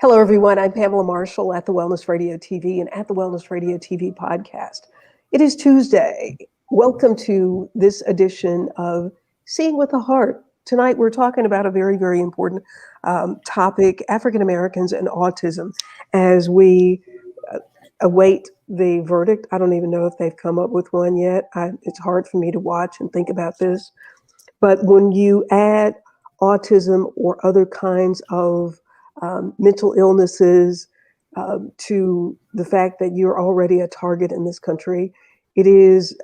Hello, everyone. I'm Pamela Marshall at the Wellness Radio TV and at the Wellness Radio TV podcast. It is Tuesday. Welcome to this edition of Seeing with the Heart. Tonight, we're talking about a very, very important topic, African Americans and autism, as we await the verdict. I don't even know if they've come up with one yet. It's hard for me to watch and think about this. But when you add autism or other kinds of mental illnesses to the fact that you're already a target in this country, it is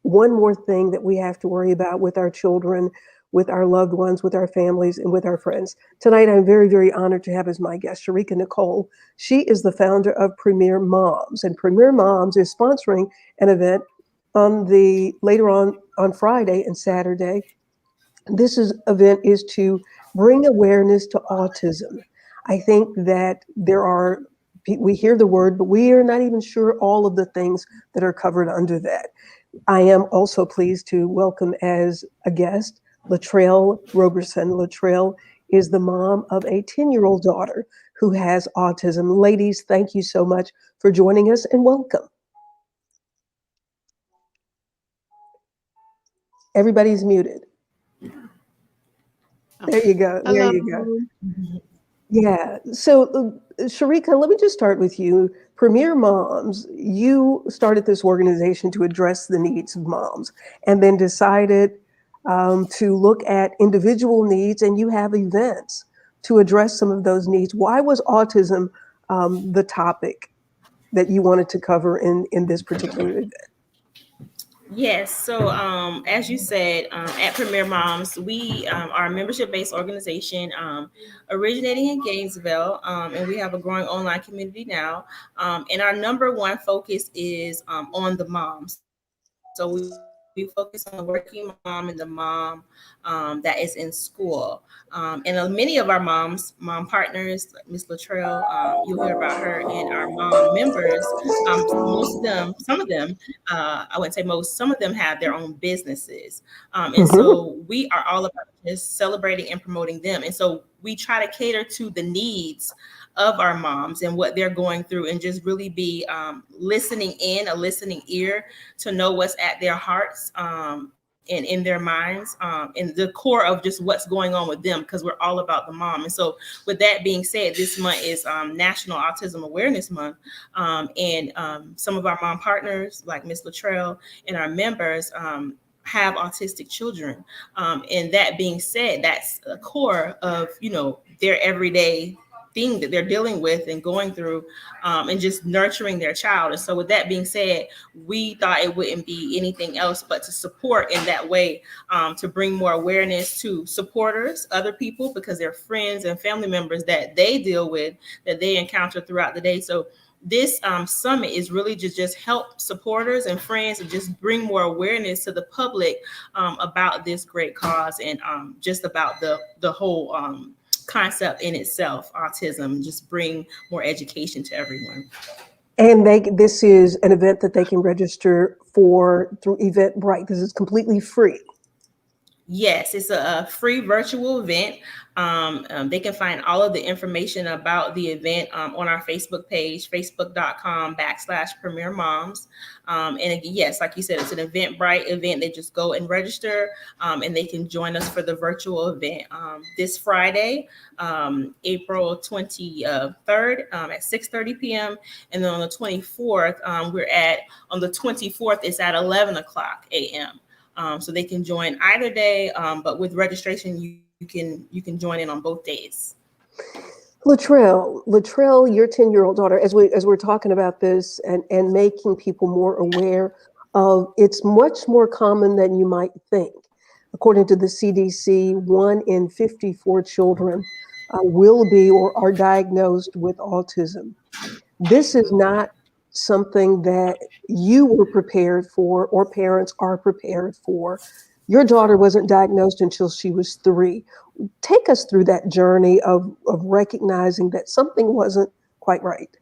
one more thing that we have to worry about with our children, with our loved ones, with our families, and with our friends. Tonight, I'm very, very honored to have as my guest Sharika Nicole. She is the founder of Premier Moms, and Premier Moms is sponsoring an event later on Friday and Saturday. Event is to bring awareness to autism. I think that we hear the word, but we are not even sure all of the things that are covered under that. I am also pleased to welcome as a guest Latrell Roberson. Latrell is the mom of a 10-year-old daughter who has autism. Ladies, thank you so much for joining us and welcome. Everybody's muted. There you go. There Hello. you go. Yeah. So, Sharika, let me just start with you. Premier Moms, you started this organization to address the needs of moms and then decided to look at individual needs, and you have events to address some of those needs. Why was autism the topic that you wanted to cover in this particular event? Yes. So, as you said, at Premier Moms, we are a membership-based organization originating in Gainesville, and we have a growing online community now. And our number one focus is on the moms. So we focus on the working mom and the mom that is in school. And many of our mom partners, like Miss Latrell, you'll hear about her, and our mom members. Most of them, some of them, I wouldn't say most, some of them have their own businesses. And so we are all about just celebrating and promoting them. And so we try to cater to the needs of our moms and what they're going through, and just really be listening in, a listening ear to know what's at their hearts and in their minds, and the core of just what's going on with them, because we're all about the mom. And so with that being said, this month is National Autism Awareness Month. And some of our mom partners, like Miss Latrell, and our members, have autistic children. And that being said, that's a core of, their everyday thing that they're dealing with and going through, and just nurturing their child. And so with that being said, we thought it wouldn't be anything else but to support in that way, to bring more awareness to supporters, other people, because they're friends and family members that they deal with, that they encounter throughout the day. So this summit is really just help supporters and friends and just bring more awareness to the public about this great cause, and just about the whole concept in itself, autism, just bring more education to everyone. And this is an event that they can register for through Eventbrite. This is completely free. Yes, it's a free virtual event. They can find all of the information about the event on our Facebook page, facebook.com/Premier Moms. And again, yes, like you said, it's an Eventbrite event. They just go and register, and they can join us for the virtual event this Friday, April 23rd at 6:30 p.m. And then on the 24th, on the 24th, it's at 11 o'clock a.m. So they can join either day, but with registration, you can join in on both days. Latrell, your 10-year-old daughter, as we're talking about this and making people more aware of, it's much more common than you might think. According to the CDC, 1 in 54 children will be or are diagnosed with autism. This is not something that you were prepared for or parents are prepared for. Your daughter wasn't diagnosed until she was 3. Take us through that journey of recognizing that something wasn't quite right.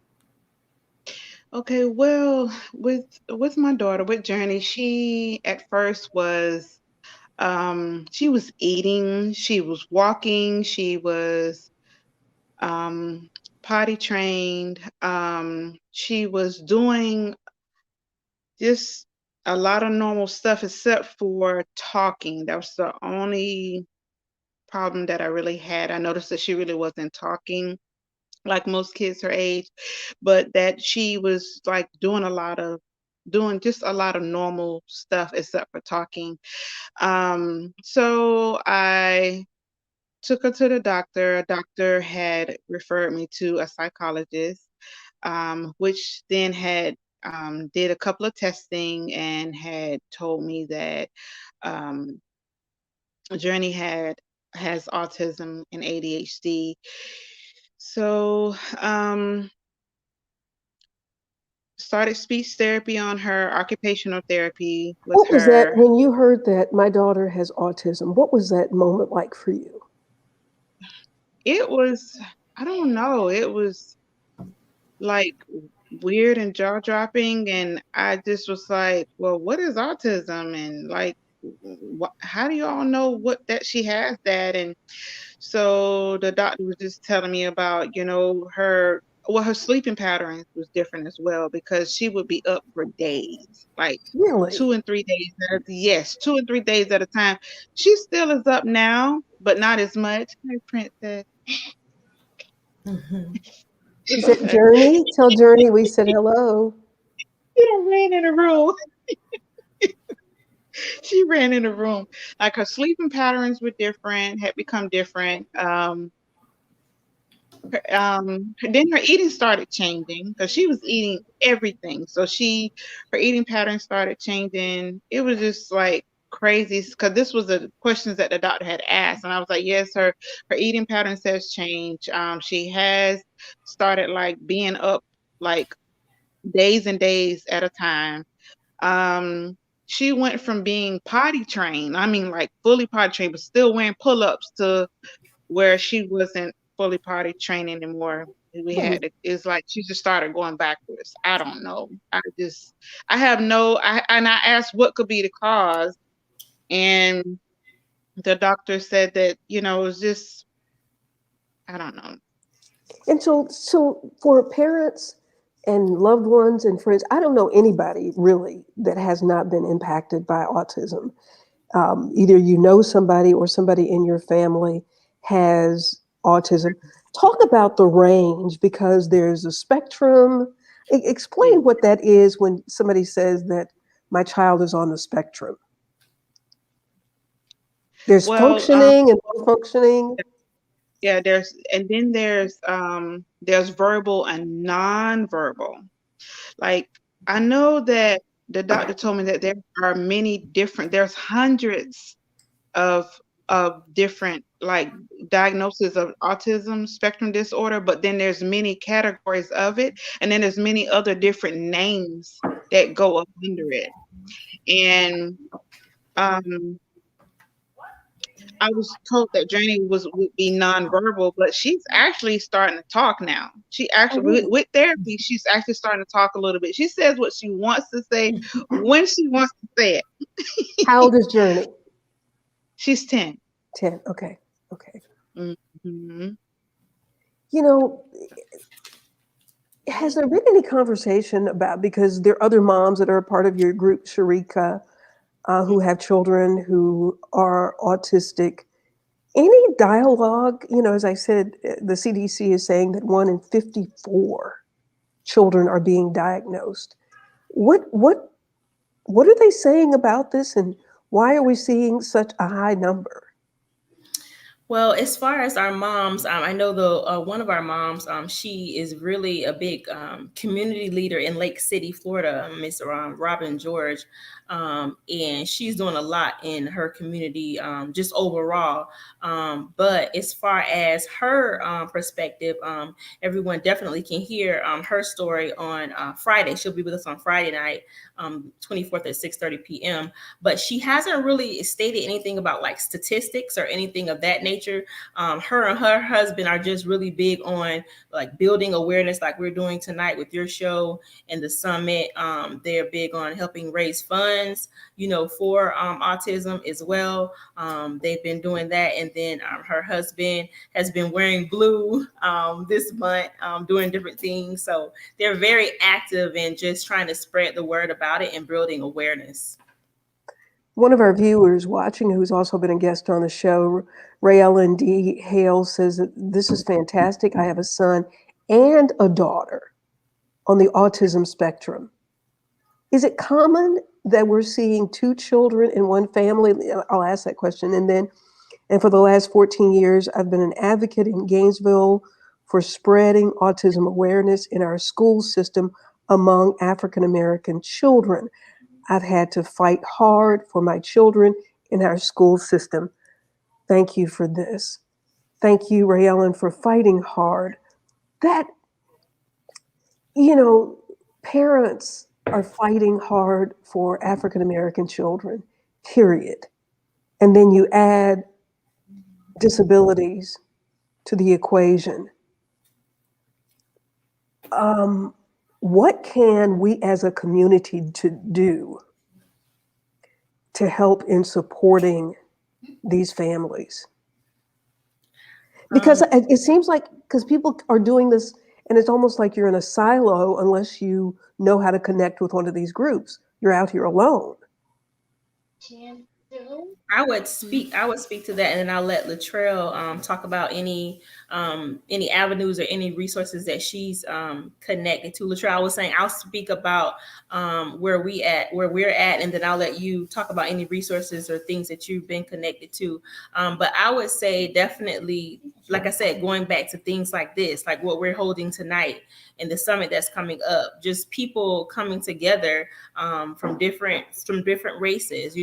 Okay, well, with my daughter, with Journey, she at first was she was eating, she was walking, she was potty trained. She was doing just a lot of normal stuff except for talking. That was the only problem that I really had. I noticed that she really wasn't talking like most kids her age, but that she was like doing just a lot of normal stuff except for talking. So I took her to the doctor. A doctor had referred me to a psychologist, which then had did a couple of testing and had told me that um, Journey has autism and ADHD. So started speech therapy on her, occupational therapy with What was that her. when you heard that my daughter has autism? What was that moment like for you? It was, I don't know, it was like weird and jaw dropping, and I just was like, well, what is autism, and like how do you all know what that she has that? And so the doctor was just telling me about, her sleeping patterns was different as well, because she would be up for days, like Really? 2 and 3 days yes, 2 and 3 days at a time. She still is up now, but not as much. Hi, Princess. Mhm. Is that Journey? Tell Journey we said hello. She done ran in the room. She ran in the room. Like her sleeping patterns were different, had become different. Then her eating started changing because she was eating everything. So her eating patterns started changing. It was just like crazy, because this was the questions that the doctor had asked, and I was like, yes, her eating patterns has changed. She has started like being up like days and days at a time. She went from being potty trained, I mean like fully potty trained, but still wearing pull-ups, to where she wasn't fully potty trained anymore. Hmm. It's like she just started going backwards. I don't know. I have no, and I asked what could be the cause. And the doctor said that, it was just, I don't know. And so for parents and loved ones and friends, I don't know anybody really that has not been impacted by autism. Either you know somebody or somebody in your family has autism. Talk about the range, because there's a spectrum. Yeah. Explain what that is when somebody says that my child is on the spectrum. There's Well, functioning and low functioning. yeah, and then there's verbal and nonverbal. Like, I know that the doctor told me that there are there's hundreds of different like diagnoses of autism spectrum disorder, but then there's many categories of it, and then there's many other different names that go up under it. And um I was told that Journey would be nonverbal, but she's actually starting to talk now. She Oh, actually really? with therapy, she's actually starting to talk a little bit. She says what she wants to say when she wants to say How it. old is Journey? She's 10. 10. Okay. Okay. Hmm. You know, has there been any conversation about, because there are other moms that are a part of your group, Sharika, who have children who are autistic? Any dialogue? As I said, the CDC is saying that 1 in 54 children are being diagnosed. What are they saying about this, and why are we seeing such a high number? Well, as far as our moms, I know the one of our moms, she is really a big community leader in Lake City, Florida, Miss Robin George, and she's doing a lot in her community, just overall. But as far as her perspective, everyone definitely can hear her story on Friday. She'll be with us on Friday night, 24th at 6:30 p.m. But she hasn't really stated anything about like statistics or anything of that nature. nature. Her and her husband are just really big on like building awareness, like we're doing tonight with your show and the summit. They're big on helping raise funds, for autism as well. They've been doing that, and then her husband has been wearing blue this month, doing different things. So they're very active in just trying to spread the word about it and building awareness. One of our viewers watching, who's also been a guest on the show, Ray Ellen D. Hale, says that this is fantastic. I have a son and a daughter on the autism spectrum. Is it common that we're seeing two children in one family? I'll ask that question. And for the last 14 years, I've been an advocate in Gainesville for spreading autism awareness in our school system among African American children. I've had to fight hard for my children in our school system. Thank you for this. Thank you, Ray Ellen, for fighting hard. That, parents are fighting hard for African American children, period. And then you add disabilities to the equation. What can we as a community do to help in supporting these families? Because it seems like, because people are doing this, and it's almost like you're in a silo unless you know how to connect with one of these groups. You're out here alone. I would speak to that, and then I'll let Latrell talk about any avenues or any resources that she's connected to. Latrell, I was saying I'll speak about where we're at, and then I'll let you talk about any resources or things that you've been connected to. But I would say definitely, like I said, going back to things like this, like what we're holding tonight and the summit that's coming up, just people coming together from different races.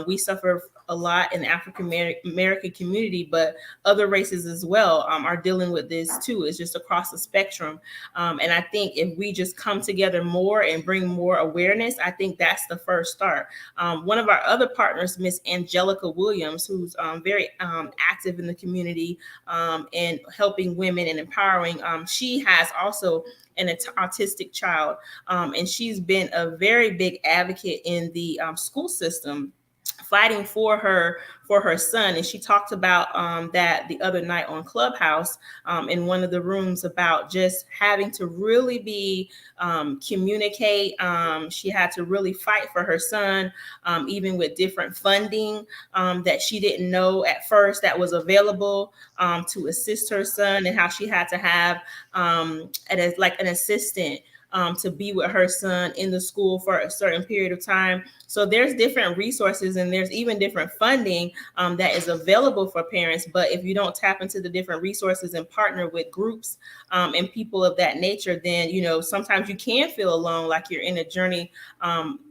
We suffer a lot in the African American community, but other races as well are dealing with this too. It's just across the spectrum. And I think if we just come together more and bring more awareness, I think that's the first start. One of our other partners, Miss Angelica Williams, who's very active in the community and helping women and empowering, she has also an autistic child. And she's been a very big advocate in the school system, fighting for her son. And she talked about that the other night on Clubhouse in one of the rooms, about just having to really be communicate. She had to really fight for her son, even with different funding that she didn't know at first that was available to assist her son, and how she had to have an assistant to be with her son in the school for a certain period of time. So there's different resources, and there's even different funding that is available for parents. But if you don't tap into the different resources and partner with groups and people of that nature, then, sometimes you can feel alone, like you're in a journey,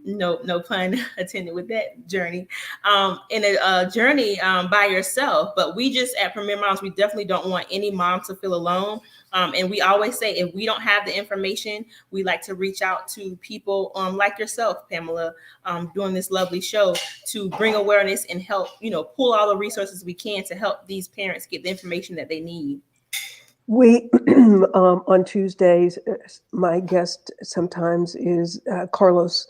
no pun intended with that journey, in a journey by yourself. But we just, at Premier Moms, we definitely don't want any mom to feel alone. And we always say, if we don't have the information, we like to reach out to people like yourself, Pamela, doing this lovely show, to bring awareness and help, pull all the resources we can to help these parents get the information that they need. We, on Tuesdays, my guest sometimes is Carlos,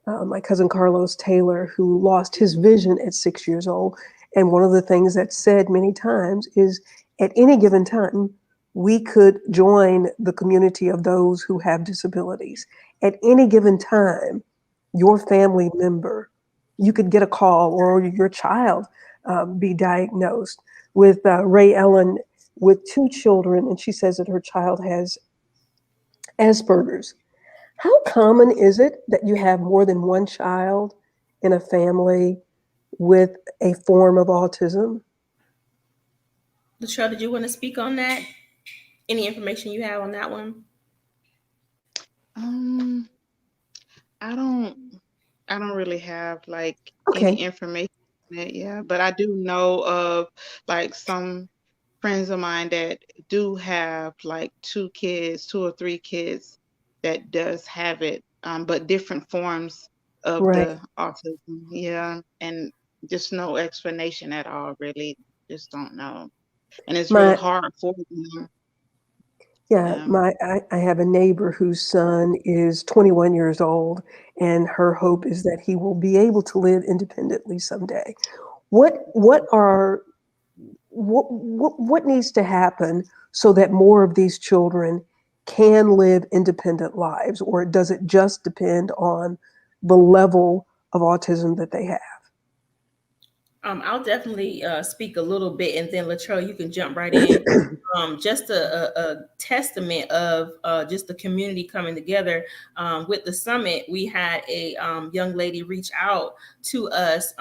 my cousin Carlos Taylor, who lost his vision at 6 years old. And one of the things that's said many times is, at any given time, we could join the community of those who have disabilities. At any given time, your family member, you could get a call, or your child be diagnosed with Ray Ellen with 2 children, and she says that her child has Asperger's. How common is it that you have more than one child in a family with a form of autism? Latrell, did you want to speak on that? Any information you have on that one? I don't really have Okay. any information on it, yeah, but I do know of some friends of mine that do have 2 or 3 kids that does have it, but different forms of Right. the autism, yeah, and just no explanation at all, really. just don't know. And it's really My hard for them. Yeah, Um, I have a neighbor whose son is 21 years old, and her hope is that he will be able to live independently someday. What are what needs to happen so that more of these children can live independent lives, or does it just depend on the level of autism that they have? I'll definitely speak a little bit, and then Latrell, you can jump right in. Just a testament of just the community coming together. With the summit, we had a young lady reach out to us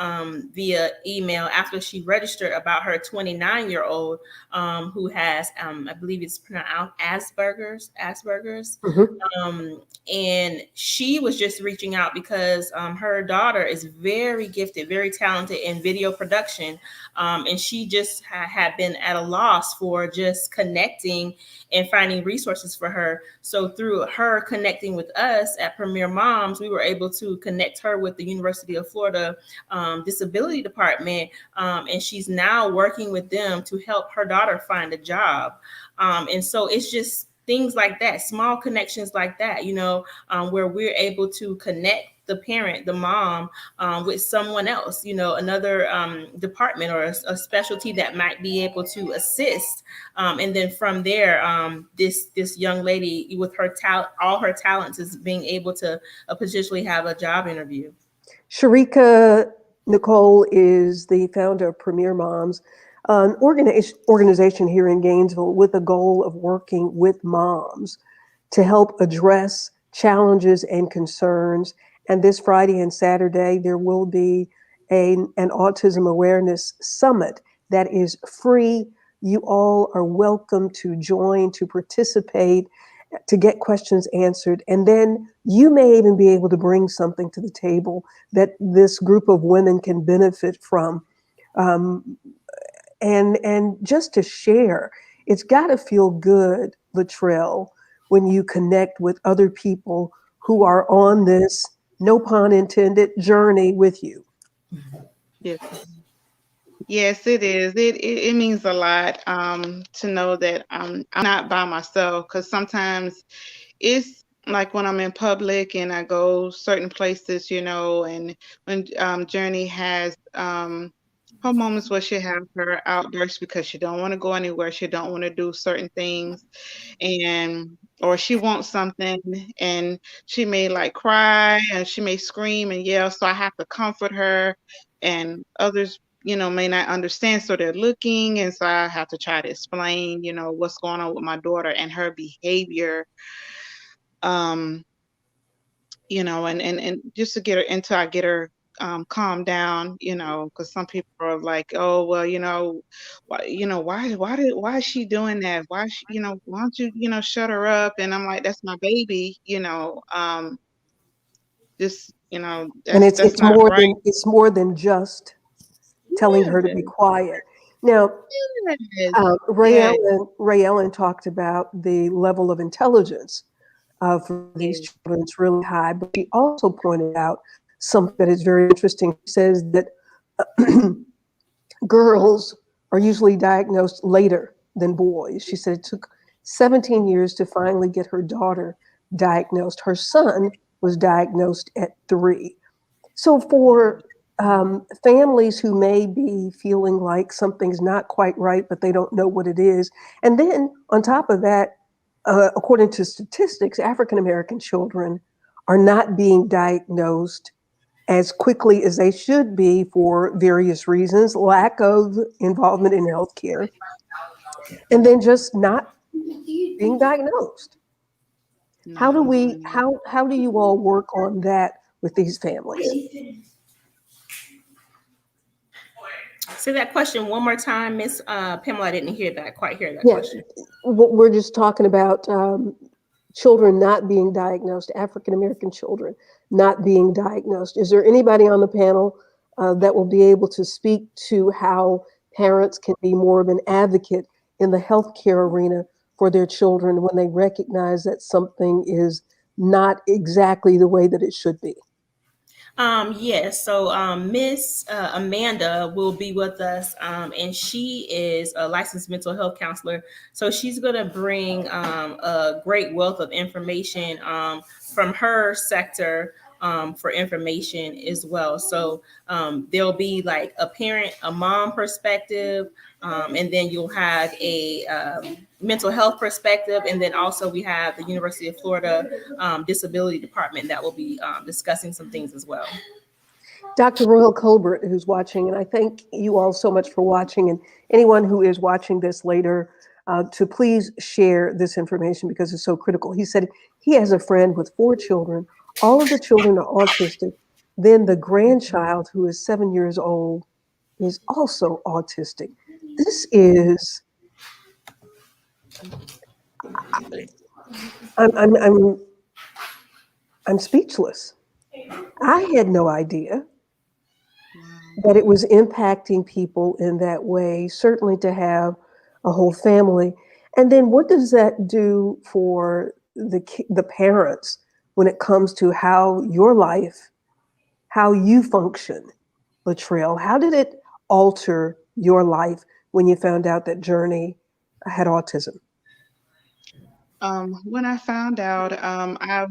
via email after she registered about her 29-year-old who has, I believe it's pronounced Asperger's. Mhm. And she was just reaching out because her daughter is very gifted, very talented in video production. And she just had been at a loss for just connecting and finding resources for her. So through her connecting with us at Premier Moms, we were able to connect her with the University of Florida Disability Department. And she's now working with them to help her daughter find a job. And so it's just things like that, small connections like that, where we're able to connect the parent, the mom, with someone else, another department or a specialty that might be able to assist. And then from there, this young lady with her all her talents is being able to potentially have a job interview. Sharika Nicole is the founder of Premier Moms, an organization here in Gainesville with a goal of working with moms to help address challenges and concerns. And this Friday and Saturday, there will be an Autism Awareness Summit that is free. You all are welcome to join, to participate, to get questions answered. And then you may even be able to bring something to the table that this group of women can benefit from. Um, and just to share, it's got to feel good, Latrell, when you connect with other people who are on this, no pun intended, journey with you. yes, yes, it is. It means a lot to know that I'm not by myself, because sometimes it's like when I'm in public and I go certain places, and when Journey has her moments where she have her outbursts because she don't want to go anywhere, she don't want to do certain things, and or she wants something, and she may like cry and she may scream and yell, so I have to comfort her, and others may not understand, so they're looking, and so I have to try to explain what's going on with my daughter and her behavior, um and just to get her until I get her calmed down, because some people are like, oh well, why is she doing that, why is she, why don't you shut her up, and I'm like, that's my baby, just And that's not right. it's more than just telling her to be Yes, quiet. Now, yes, yes, Ray Ellen talked about the level of intelligence for these yes. children. It's really high, but she also pointed out something that is very interesting. She says that girls are usually diagnosed later than boys. She said it took 17 years to finally get her daughter diagnosed. Her son was diagnosed at 3. So for families who may be feeling like something's not quite right, but they don't know what it is, and then on top of that, according to statistics, African American children are not being diagnosed as quickly as they should be for various reasons, lack of involvement in healthcare, and then just not being diagnosed. No, honey. How do you all work on that with these families? Say that question one more time, Miss Pamela. I didn't quite hear that Yeah, question. we're just talking about children not being diagnosed, African American children not being diagnosed. Is there anybody on the panel that will be able to speak to how parents can be more of an advocate in the healthcare arena for their children when they recognize that something is not exactly the way that it should be? Yes. So Miss Amanda will be with us, and she is a licensed mental health counselor. So she's going to bring a great wealth of information from her sector for information as well. So there'll be like a parent, a mom perspective, and then you'll have a mental health perspective, and then also we have the University of Florida Disability Department that will be discussing some things as well. Dr. Royal Colbert, who's watching, and I thank you all so much for watching, and anyone who is watching this later, to please share this information because it's so critical. He said he has a friend with 4 children. All of the children are autistic. Then the grandchild, who is 7 years old, is also autistic. This is, I'm, I'm, I'm, I'm speechless. I had no idea that it was impacting people in that way, certainly to have a whole family. And then what does that do for the parents when it comes to how your life, how you function, Latrell? How did it alter your life when you found out that Journey had autism? When I found out, I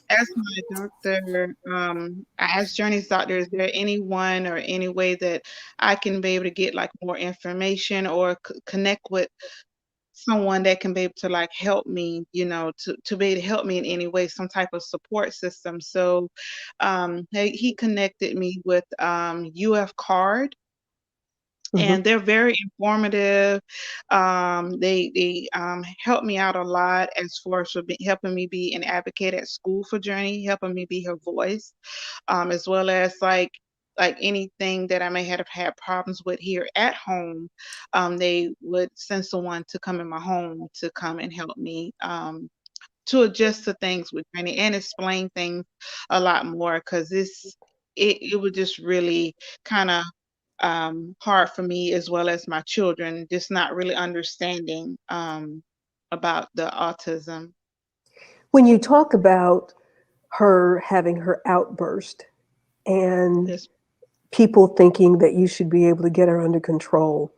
asked my doctor, I asked Journey's doctor, is there anyone or any way that I can be able to get like more information or connect with someone that can be able to like help me, to be able to help me in any way, some type of support system. So he connected me with UF Card, Mhm. and they're very informative. They help me out a lot as far as helping me be an advocate at school for Journey, helping me be her voice, as well as like anything that I may have had problems with here at home. They would send someone to come in my home to come and help me. To adjust to things with Journey and explain things a lot more, because it was just really kind of hard for me as well as my children, just not really understanding about the autism. When you talk about her having her outburst and Yes. people thinking that you should be able to get her under control,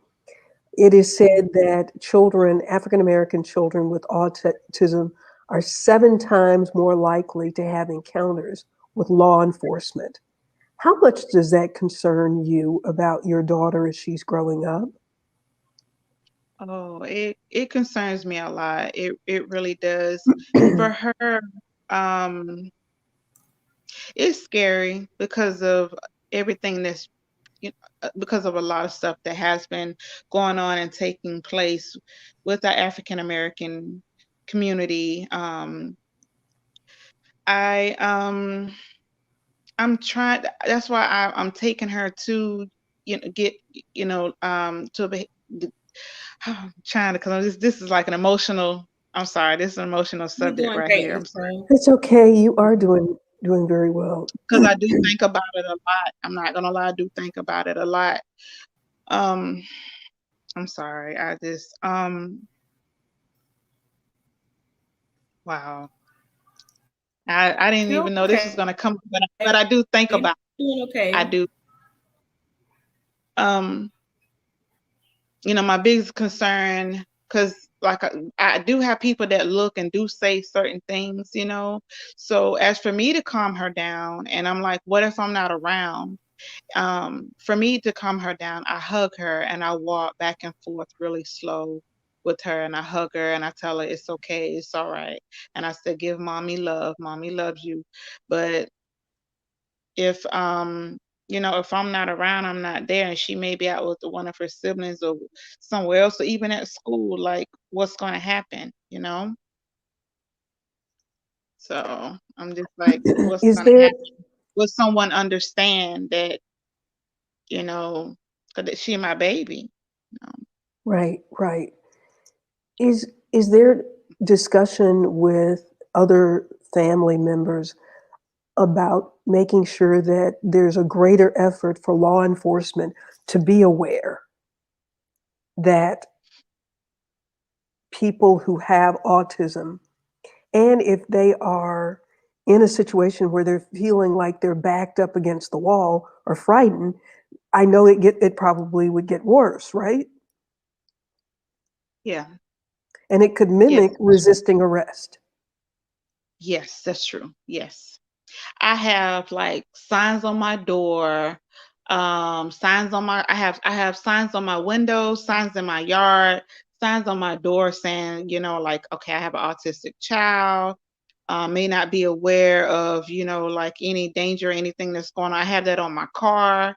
it is said that children, African American children with autism, are 7 times more likely to have encounters with law enforcement. How much does that concern you about your daughter as she's growing up? Oh, it concerns me a lot. It really does. For her, um, it's scary because of everything because of a lot of stuff that has been going on and taking place with the African American community. I I'm trying. That's why I'm taking her to get to be trying to, because this is like an emotional. I'm sorry, this is an emotional You're subject doing right great, here. I'm Miss sorry, Brown. It's okay. You are doing very well. because I do think about it a lot. I'm not gonna lie, I do think about it a lot. Um, I'm sorry. I just wow. I didn't You're even know this okay. was gonna come, but I do think You're about doing it. I okay. do. Um, my biggest concern, because like I do have people that look and do say certain things. So as for me to calm her down, and I'm like, what if I'm not around? For me to calm her down, I hug her and I walk back and forth really slow with her, and I hug her and I tell her it's okay, it's all right. And I said, give mommy love, mommy loves you. But if if I'm not around, I'm not there, and she may be out with one of her siblings or somewhere else, or even at school, like what's going to happen? So I'm just like, what's Is going to there, happen? Will someone understand that, you know, that she my baby? right, right. Is there discussion with other family members about making sure that there's a greater effort for law enforcement to be aware that people who have autism, and if they are in a situation where they're feeling like they're backed up against the wall or frightened, I know it probably would get worse, right? Yeah. And it could Yes. mimic resisting arrest. Yes, that's true. Yes. I have like signs on my door, signs on my I have signs on my windows, signs in my yard, signs on my door saying, like, okay, I have an autistic child. May not be aware of, like any danger or anything that's going on. I have that on my car.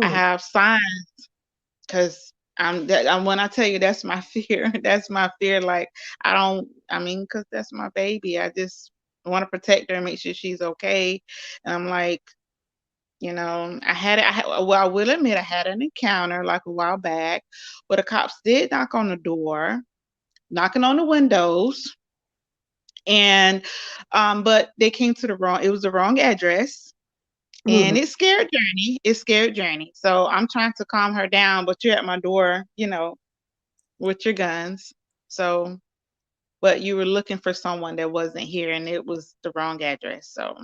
I Mm, have signs because when I tell you that's my fear, that's my fear. Like because that's my baby. I just want to protect her and make sure she's okay. And I'm like, well, I will admit I had an encounter like a while back where the cops did knock on the door, knocking on the windows, and but they came to it was the wrong address. mhm. And it scared Journey. It scared Journey. So I'm trying to calm her down, but you're at my door, with your guns. So, but you were looking for someone that wasn't here and it was the wrong address. So,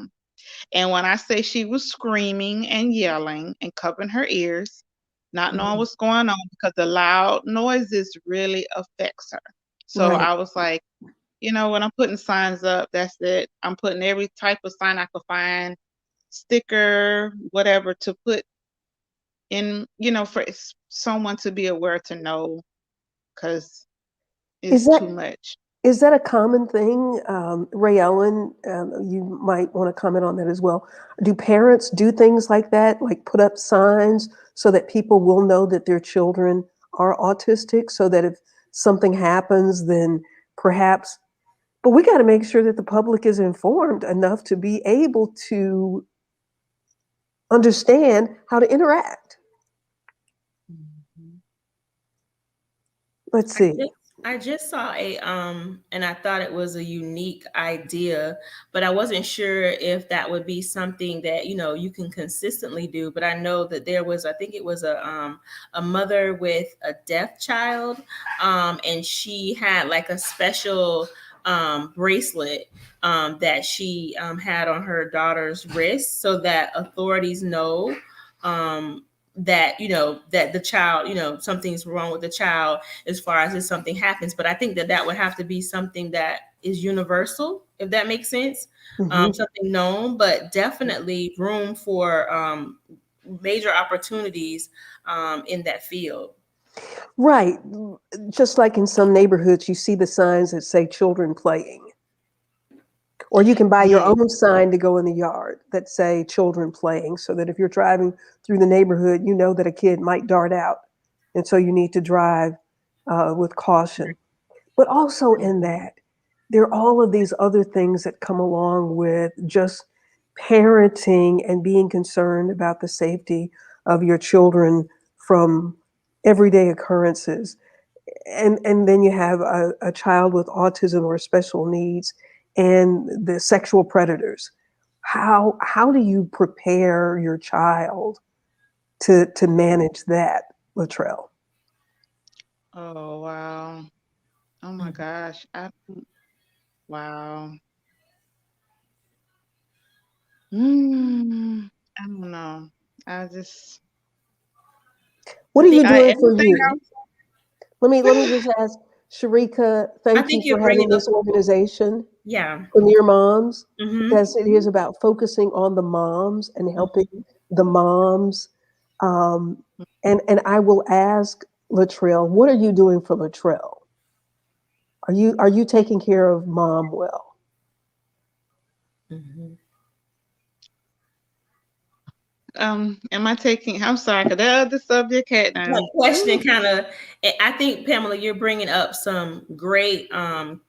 and when I say she was screaming and yelling and covering her ears, not knowing Mhm. what's going on because the loud noises really affects her. So Right. I was like, when I'm putting signs up, that's it. I'm putting every type of sign I could find, sticker, whatever, to put in, for someone to be aware to know because Is it's that too much. is that a common thing? Ray Ellen, you might want to comment on that as well. Do parents do things like that, like put up signs so that people will know that their children are autistic, so that if something happens, then perhaps, but we got to make sure that the public is informed enough to be able to understand how to interact. Mhm. Let's I see. just, I just saw and I thought it was a unique idea, but I wasn't sure if that would be something that you can consistently do. But I know that I think it was a mother with a deaf child, and she had like a special bracelet that she had on her daughter's wrist, so that authorities know. That that the child, something's wrong with the child as far as if something happens. But I think that would have to be something that is universal, if that makes sense. Hmm. Something known, but definitely room for major opportunities in that field. Right. Just like in some neighborhoods, you see the signs that say children playing. Or you can buy your Yeah. own sign to go in the yard that say children playing, so that if you're driving through the neighborhood, you know that a kid might dart out. And so you need to drive with caution. But also in that, there are all of these other things that come along with just parenting and being concerned about the safety of your children from everyday occurrences. And then you have a child with autism or special needs and the sexual predators. How do you prepare your child to manage that, Latrell? Oh, wow. Oh my gosh. Wow. I don't know. I just, What are you doing for everything you? Let me just ask Sharika, I thank you think for you're having bringing up, this organization, yeah. Premier Moms, Hmm. because it is about focusing on the moms and helping Hmm. the moms. Um, and I will ask Latrell, what are you doing for Latrell? Are you taking care of mom well? Hmm. am I taking, I'm sorry, 'cause that other subject had, That question kind of, I think, Pamela, you're bringing up some great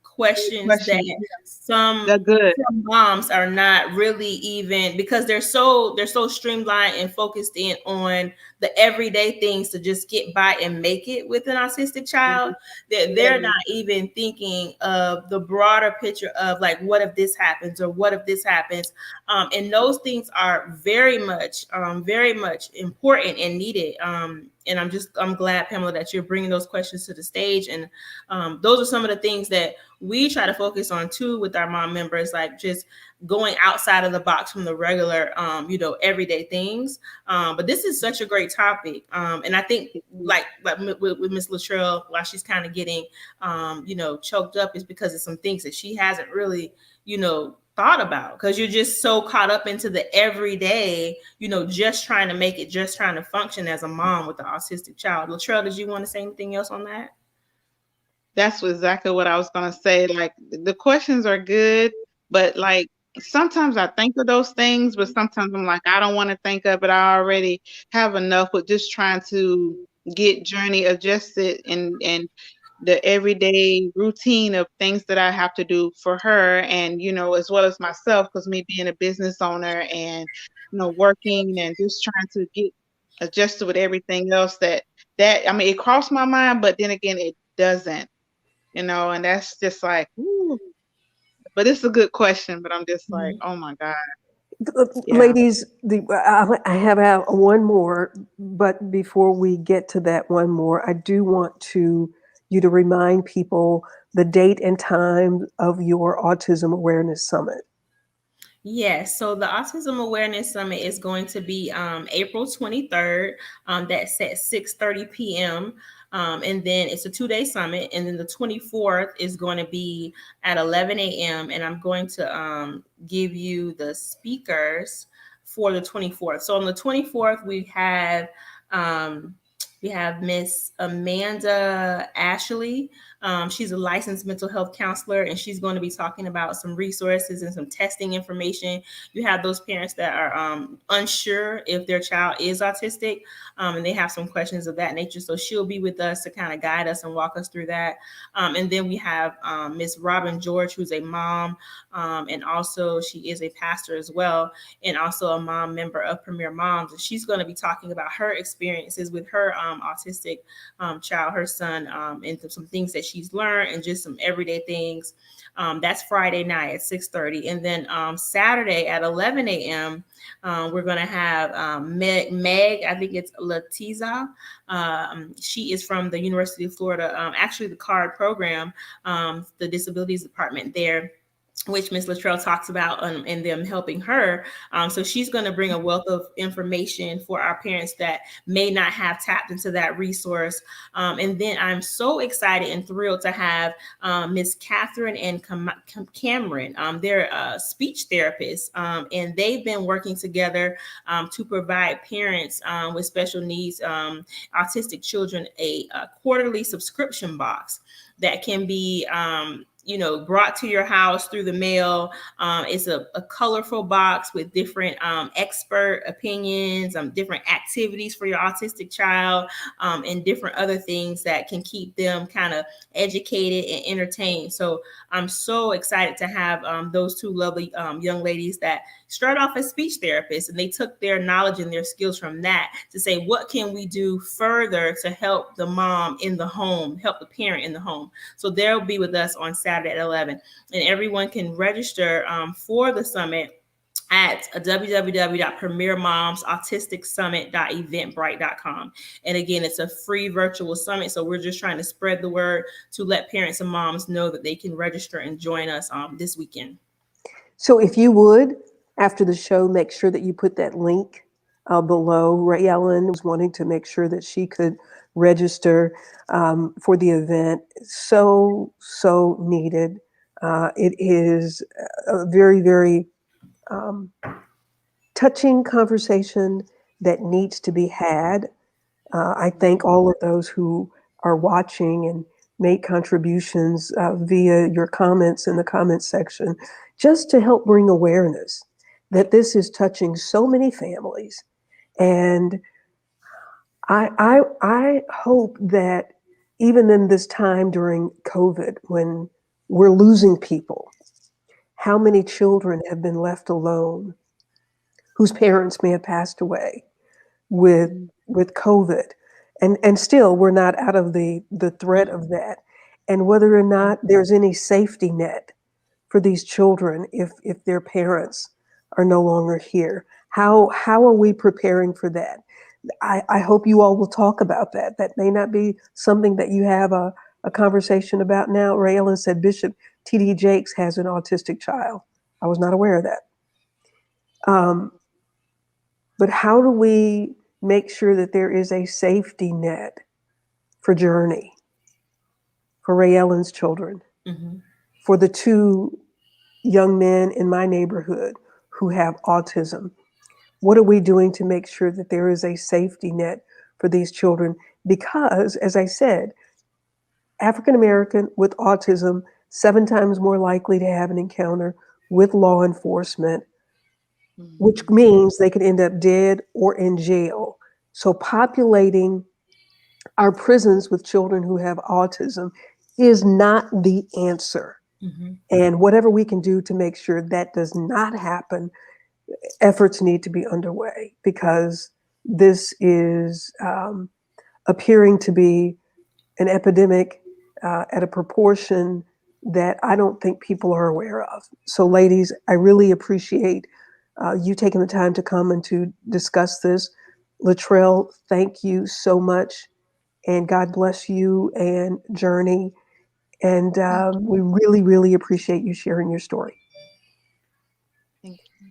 questions that question. some They're good. some moms are not really even, because they're so streamlined and focused in on the everyday things to just get by and make it with an autistic child, that they're not even thinking of the broader picture of like, what if this happens, or what if this happens. And those things are very much important and needed And I'm glad, Pamela, that you're bringing those questions to the stage. And those are some of the things that we try to focus on too with our mom members, like just going outside of the box from the regular, everyday things. But this is such a great topic. And I think like with Miss Latrell, while she's kind of getting, choked up, is because of some things that she hasn't really, thought about, because you're just so caught up into the everyday, just trying to make it, just trying to function as a mom with an autistic child. Latrell, did you want to say anything else on that? That's exactly what I was gonna say. Like, the questions are good, but like sometimes I think of those things, but sometimes I'm like, I don't want to think of it. I already have enough with just trying to get Journey adjusted and the everyday routine of things that I have to do for her, and as well as myself, because me being a business owner and working and just trying to get adjusted with everything else that I mean, it crossed my mind, but then again it doesn't, and that's just like, ooh. But it's a good question, but I'm just like, oh my God. Yeah. Ladies, I have one more, but before we get to that one more, I do want you to remind people the date and time of your Autism Awareness Summit. Yes, so the Autism Awareness Summit is going to be April 23rd. That's at 6:30 p.m. And then it's a 2-day summit. And then the 24th is going to be at 11 a.m. And I'm going to give you the speakers for the 24th. So on the 24th, we have Miss Amanda Ashley. She's a licensed mental health counselor, and she's going to be talking about some resources and some testing information. You have those parents that are unsure if their child is autistic, and they have some questions of that nature. So she'll be with us to kind of guide us and walk us through that. And then we have Miss Robin George, who's a mom, and also she is a pastor as well, and also a mom member of Premier Moms. And she's going to be talking about her experiences with her autistic child, her son, and some things that she's learned and just some everyday things. That's Friday night at 6:30. And then Saturday at 11 a.m., we're going to have Meg, I think it's Latiza. She is from the University of Florida, actually the CARD program, the disabilities department there, which Ms. Latrell talks about, and them helping her. So she's going to bring a wealth of information for our parents that may not have tapped into that resource. And then I'm so excited and thrilled to have Ms. Catherine and Cameron. They're speech therapists, and they've been working together to provide parents with special needs, autistic children, a quarterly subscription box that can be brought to your house through the mail. It's a colorful box with different expert opinions, different activities for your autistic child, and different other things that can keep them kind of educated and entertained. So I'm so excited to have those two lovely young ladies that start off as speech therapists, and they took their knowledge and their skills from that to say, what can we do further to help the mom in the home, help the parent in the home? So they'll be with us on Saturday at 11, and everyone can register for the summit at www.premiermomsautisticsummit.eventbrite.com. And again, it's a free virtual summit. So we're just trying to spread the word to let parents and moms know that they can register and join us this weekend. So if you would, after the show, make sure that you put that link below. Ray Ellen was wanting to make sure that she could register for the event. So needed. It is a very, very touching conversation that needs to be had. I thank all of those who are watching and made contributions via your comments in the comments section, just to help bring awareness that this is touching so many families. And I hope that even in this time during COVID, when we're losing people, how many children have been left alone whose parents may have passed away with COVID, and still we're not out of the threat of that, and whether or not there's any safety net for these children if their parents are no longer here. How are we preparing for that? I hope you all will talk about that. That may not be something that you have a conversation about now. Ray Ellen said Bishop T.D. Jakes has an autistic child. I was not aware of that. But how do we make sure that there is a safety net for Journey, for Ray Ellen's children, for the two young men in my neighborhood who have autism? What are we doing to make sure that there is a safety net for these children? Because, as I said, African American with autism, 7 times more likely to have an encounter with law enforcement, which means they could end up dead or in jail. So populating our prisons with children who have autism is not the answer. And whatever we can do to make sure that does not happen, efforts need to be underway, because this is appearing to be an epidemic at a proportion that I don't think people are aware of. So ladies, I really appreciate you taking the time to come and to discuss this. Latrell, thank you so much, and God bless you and Journey. And we really, really appreciate you sharing your story. Thank you.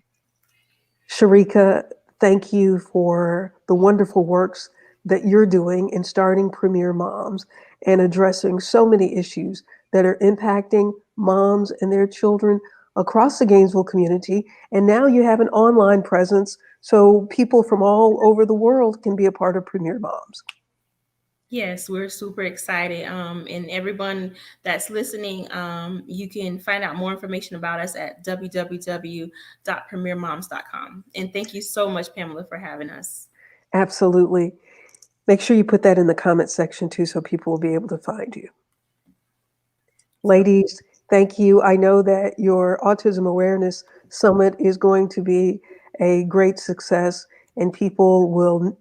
Sharika, thank you for the wonderful works that you're doing in starting Premier Moms and addressing so many issues that are impacting moms and their children across the Gainesville community. And now you have an online presence so people from all over the world can be a part of Premier Moms. Yes, we're super excited. And everyone that's listening, you can find out more information about us at www.premiermoms.com. And thank you so much, Pamela, for having us. Absolutely. Make sure you put that in the comment section too, so people will be able to find you. Ladies, thank you. I know that your Autism Awareness Summit is going to be a great success, and people will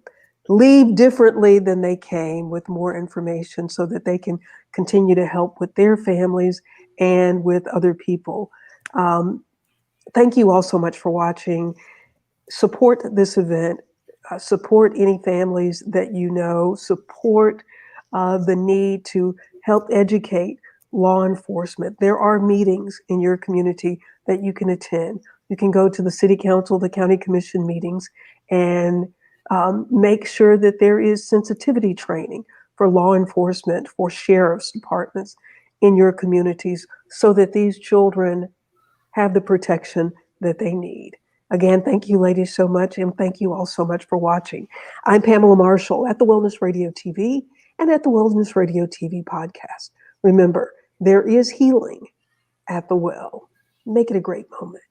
leave differently than they came, with more information so that they can continue to help with their families and with other people. Thank you all so much for watching. Support this event. Support any families that you know. Support the need to help educate law enforcement. There are meetings in your community that you can attend. You can go to the city council, the county commission meetings, and make sure that there is sensitivity training for law enforcement, for sheriff's departments in your communities, so that these children have the protection that they need. Again, thank you ladies so much, and thank you all so much for watching. I'm Pamela Marshall at the Wellness Radio TV and at the Wellness Radio TV podcast. Remember, there is healing at the well. Make it a great moment.